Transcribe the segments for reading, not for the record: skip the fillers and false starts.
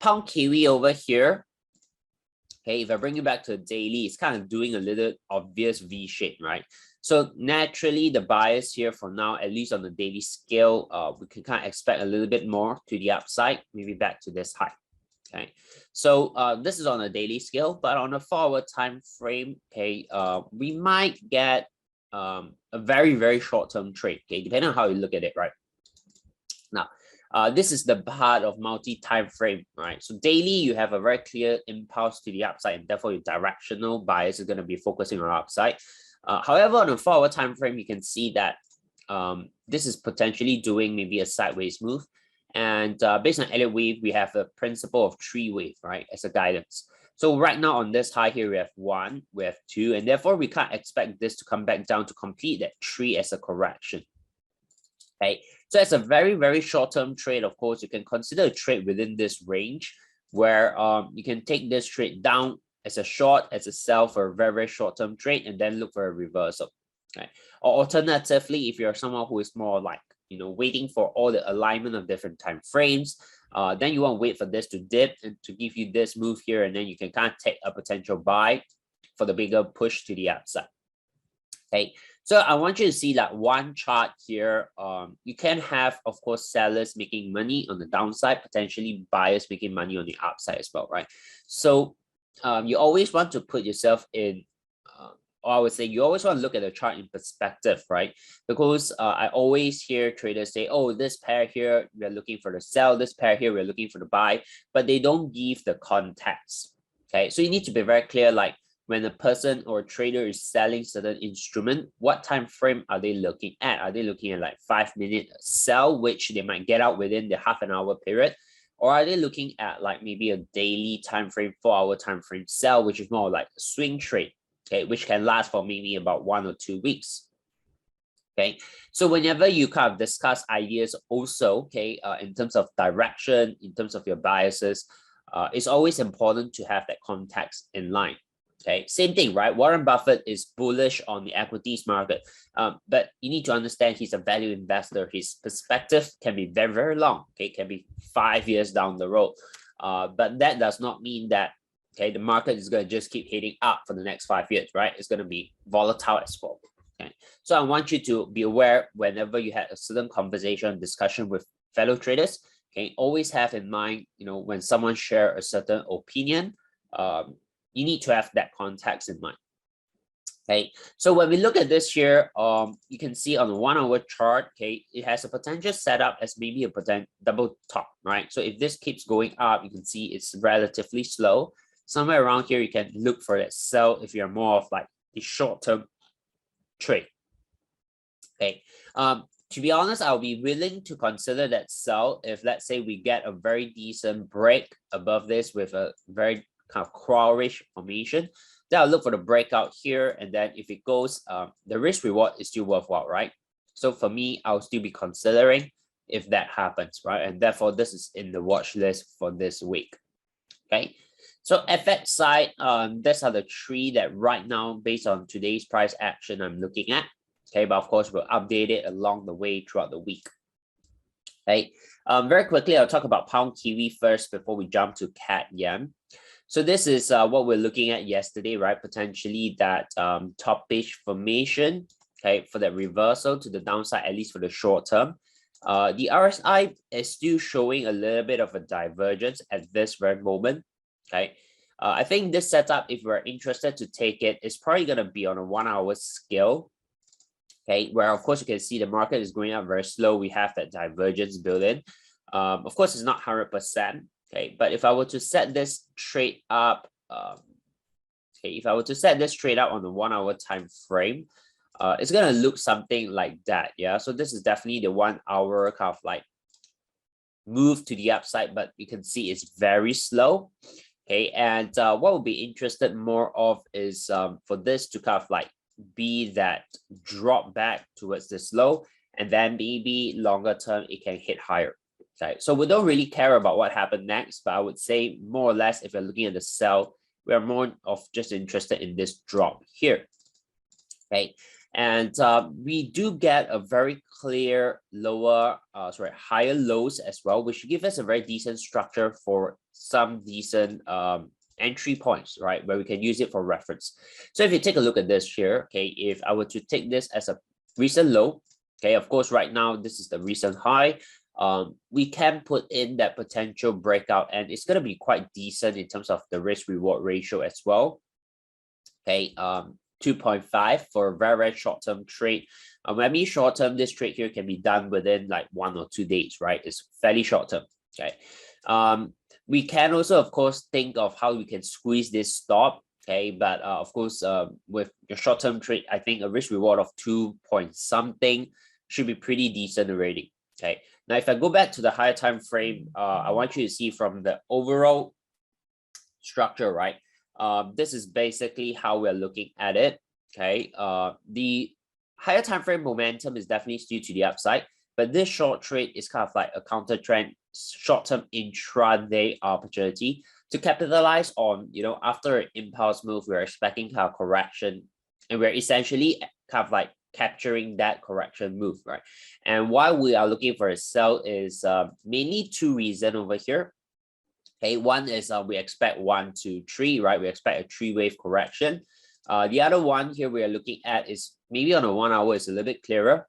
Pound kiwi over here. Okay, if I bring you back to the daily, it's kind of doing a little obvious V shape, right? So naturally, the bias here for now, at least on the daily scale, we can kind of expect a little bit more to the upside, maybe back to this high. Okay, so this is on a daily scale, but on a 4-hour time frame, okay, we might get a very, very short-term trade, okay, depending on how you look at it, right? Now, this is the part of multi-time frame, right? So daily, you have a very clear impulse to the upside, and therefore your directional bias is going to be focusing on upside. However, on a 4-hour time frame, you can see that this is potentially doing maybe a sideways move. And based on Elliott wave, we have a principle of 3-wave, right, as a guidance. So right now on this high here, we have 1, we have 2, and therefore we can't expect this to come back down to complete that 3 as a correction. Okay, so it's a very, very short-term trade. Of course, you can consider a trade within this range where you can take this trade down as a short, as a sell for a very, very short-term trade, and then look for a reversal. Okay, or alternatively, if you're someone who is more like, waiting for all the alignment of different time frames, then you want to wait for this to dip and to give you this move here, and then you can kind of take a potential buy for the bigger push to the upside. Okay, so I want you to see that one chart here. You can have, of course, sellers making money on the downside, potentially buyers making money on the upside as well, right? So you always want to put yourself in, or I would say you always want to look at the chart in perspective, right? Because I always hear traders say, oh, this pair here, we're looking for the sell, this pair here, we're looking for the buy, but they don't give the context. Okay, so you need to be very clear, like when a person or a trader is selling certain instrument, what time frame are they looking at? Are they looking at like 5-minute sell, which they might get out within the half-an-hour period? Or are they looking at like maybe a daily time frame, 4-hour time frame sell, which is more like a swing trade? Okay, which can last for maybe about 1 or 2 weeks. Okay, so whenever you kind of discuss ideas also, okay, in terms of direction, in terms of your biases, it's always important to have that context in line. Okay, same thing, right? Warren Buffett is bullish on the equities market, but you need to understand he's a value investor. His perspective can be very, very long. Okay, it can be 5 years down the road, but that does not mean that okay, the market is going to just keep hitting up for the next 5 years, right? It's going to be volatile as well. Okay, so I want you to be aware whenever you have a certain conversation, discussion with fellow traders. Okay, always have in mind, when someone share a certain opinion, you need to have that context in mind. Okay, so when we look at this here, you can see on the 1-hour chart, okay, it has a potential setup as maybe a potential double top, right? So if this keeps going up, you can see it's relatively slow. Somewhere around here, you can look for that sell if you're more of like the short-term trade. Okay, to be honest, I'll be willing to consider that sell if, let's say, we get a very decent break above this with a very kind of crawlish formation. Then I'll look for the breakout here, and then if it goes, the risk reward is still worthwhile, right? So for me, I'll still be considering if that happens, right? And therefore, this is in the watch list for this week. Okay. So FX side, these are the 3 that right now, based on today's price action, I'm looking at. Okay, but of course, we'll update it along the way throughout the week. Okay, very quickly, I'll talk about pound kiwi first before we jump to cat yen. So this is what we're looking at yesterday, right? Potentially that top-ish formation, okay, for that reversal to the downside, at least for the short term. The RSI is still showing a little bit of a divergence at this very moment. Okay, I think this setup, if we're interested to take it, is probably going to be on a 1-hour scale. Okay, where of course you can see the market is going up very slow. We have that divergence built in. Of course, it's not 100%. Okay, but if I were to set this trade up, if I were to set this trade up on the 1-hour time frame, it's gonna look something like that. Yeah, so this is definitely the 1-hour kind of like move to the upside, but you can see it's very slow. Okay, and what we'll be interested more of is for this to kind of like be that drop back towards this low, and then maybe longer term it can hit higher. Okay, so we don't really care about what happened next, but I would say more or less if you're looking at the sell, we are more of just interested in this drop here. Okay, and we do get a very clear higher lows as well, which give us a very decent structure for some decent entry points, right, where we can use it for reference. So if you take a look at this here, okay, if I were to take this as a recent low, okay, of course, right now, this is the recent high. We can put in that potential breakout, and it's going to be quite decent in terms of the risk reward ratio as well. Okay, 2.5 for a very short term trade. When I mean short term, this trade here can be done within like 1 or 2 days, right? It's fairly short term. Okay. We can also, of course, think of how we can squeeze this stop. Okay, but of course, with your short term trade, I think a risk reward of 2 point something should be pretty decent already. Okay. Now, if I go back to the higher time frame, I want you to see from the overall structure, right? This is basically how we're looking at it. Okay. The higher time frame momentum is definitely still to the upside, but this short trade is kind of like a counter trend, short-term intraday opportunity to capitalize on, you know, after an impulse move, we're expecting kind of correction, and we're essentially kind of like capturing that correction move, right? And why we are looking for a sell is mainly 2 reasons over here. Okay, one is we expect 1, 2, 3, right? We expect a 3-wave correction. The other one here we are looking at is maybe on a 1 hour is a little bit clearer.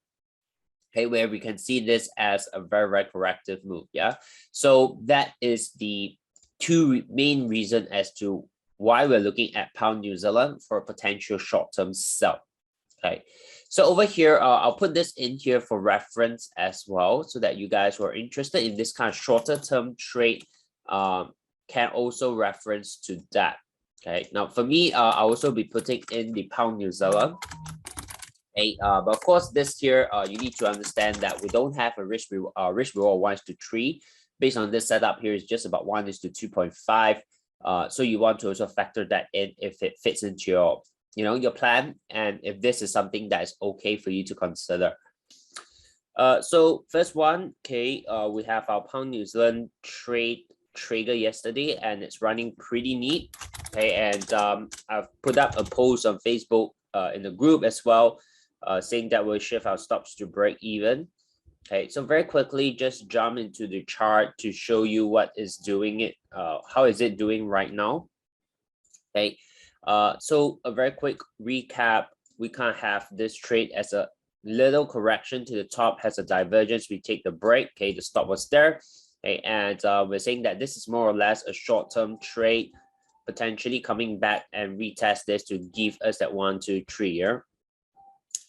Okay, where we can see this as a very corrective move. Yeah, so that is the 2 main reasons as to why we're looking at pound New Zealand for a potential short-term sell. Okay, so over here, I'll put this in here for reference as well, so that you guys who are interested in this kind of shorter term trade can also reference to that. Okay, now for me, I'll also be putting in the pound New Zealand. Okay, but of course, this year, you need to understand that we don't have a risk reward 1:3. Based on this setup here, is just about 1:2.5. So you want to also factor that in if it fits into your, you know, your plan, and if this is something that is okay for you to consider. So first one, okay, we have our pound New Zealand trade trigger yesterday, and it's running pretty neat. Okay, and I've put up a post on Facebook in the group as well, saying that we'll shift our stops to break even. Okay, so very quickly, just jump into the chart to show you what is doing it. How is it doing right now? Okay, so a very quick recap. We kind of have this trade as a little correction to the top, has a divergence. We take the break. Okay, the stop was there. Okay, and we're saying that this is more or less a short-term trade, potentially coming back and retest this to give us that 1, 2, 3 here.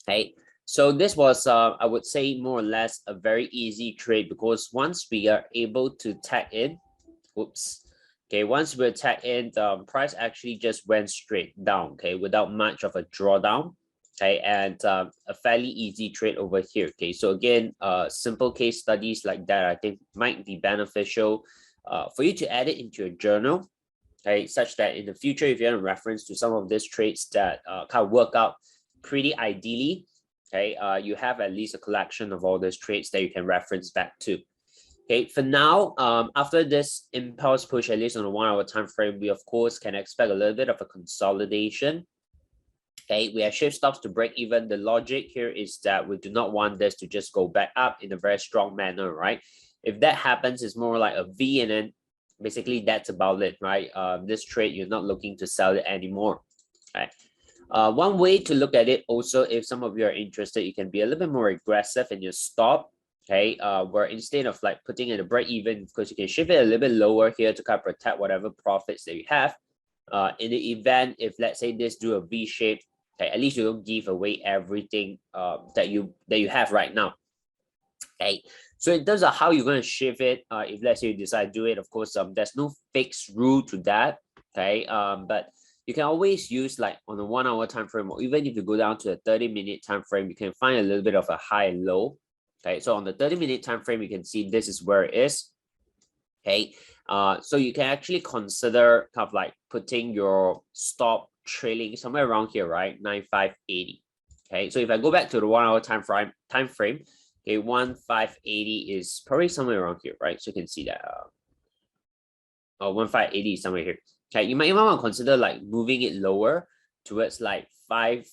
Okay, so this was I would say more or less a very easy trade, because once we are able to tag in, once we're tagged in, the price actually just went straight down, okay, without much of a drawdown. Okay, and a fairly easy trade over here. Okay, so again, simple case studies like that I think might be beneficial for you to add it into your journal. Okay, such that in the future, if you have a reference to some of these trades that kind of work out pretty ideally, okay, you have at least a collection of all those trades that you can reference back to. Okay, for now, after this impulse push, at least on a 1 hour time frame, we of course can expect a little bit of a consolidation. Okay, we have shift stops to break even. The logic here is that we do not want this to just go back up in a very strong manner, right? If that happens, it's more like a V, and then basically that's about it, right? This trade, you're not looking to sell it anymore. Okay. One way to look at it also, if some of you are interested, you can be a little bit more aggressive in your stop. Okay, where instead of like putting in a break even, because you can shift it a little bit lower here to kind of protect whatever profits that you have. In the event, if let's say this do a V shape, okay, at least you don't give away everything that you have right now. Okay, so in terms of how you're going to shift it, if let's say you decide to do it, of course, there's no fixed rule to that. Okay, but you can always use like on a 1 hour time frame, or even if you go down to a 30-minute time frame, you can find a little bit of a high and low. Okay, so on the 30-minute time frame, you can see this is where it is. Okay, so you can actually consider kind of like putting your stop trailing somewhere around here, right? 9580. Okay, so if I go back to the 1 hour time frame, okay, 1580 is probably somewhere around here, right? So you can see that 1580 is somewhere here. Okay, you might even want to consider like moving it lower towards like 5,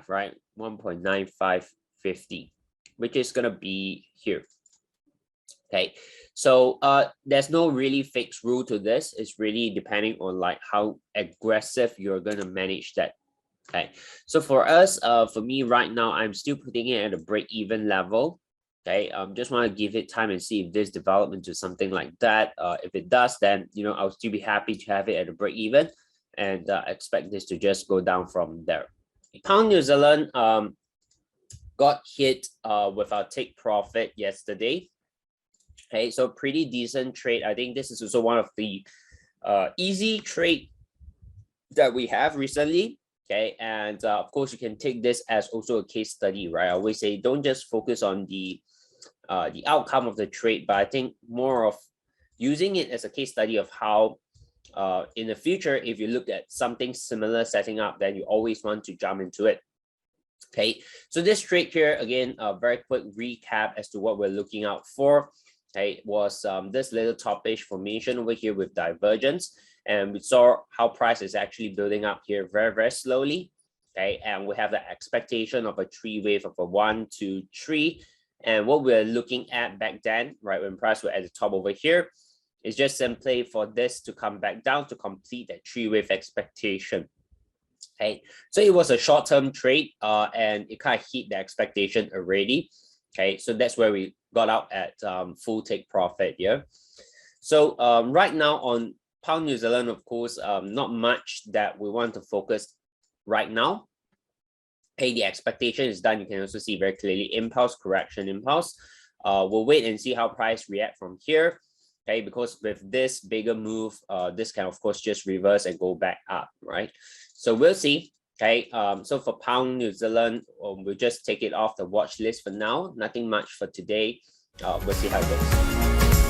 right? 1.9550, which is gonna be here. Okay, so there's no really fixed rule to this. It's really depending on like how aggressive you're gonna manage that. Okay, so for us, for me right now, I'm still putting it at a break-even level. Okay, just want to give it time and see if this development to something like that. If it does, then I'll still be happy to have it at a break-even, and expect this to just go down from there. Pound New Zealand got hit with our take profit yesterday. Okay, so pretty decent trade. I think this is also one of the easy trade that we have recently. Okay, and of course you can take this as also a case study, right? I always say don't just focus on the outcome of the trade, but I think more of using it as a case study of how in the future, if you look at something similar setting up, then you always want to jump into it. Okay, so this trade here, again, a very quick recap as to what we're looking out for. Okay, was this little topish formation over here with divergence, and we saw how price is actually building up here very, very slowly. Okay, and we have the expectation of a three wave of a 1, 2, 3. And what we're looking at back then, right, when price were at the top over here, is just simply for this to come back down to complete that three wave expectation. Okay, so it was a short-term trade, and it kind of hit the expectation already. Okay, so that's where we got out at full take profit here. So right now on Pound New Zealand, of course, not much that we want to focus right now. Okay, the expectation is done. You can also see very clearly impulse, correction, impulse. We'll wait and see how price react from here. Okay, because with this bigger move, this can of course just reverse and go back up, right? So we'll see. Okay, so for Pound New Zealand, we'll just take it off the watch list for now. Nothing much for today. We'll see how it goes.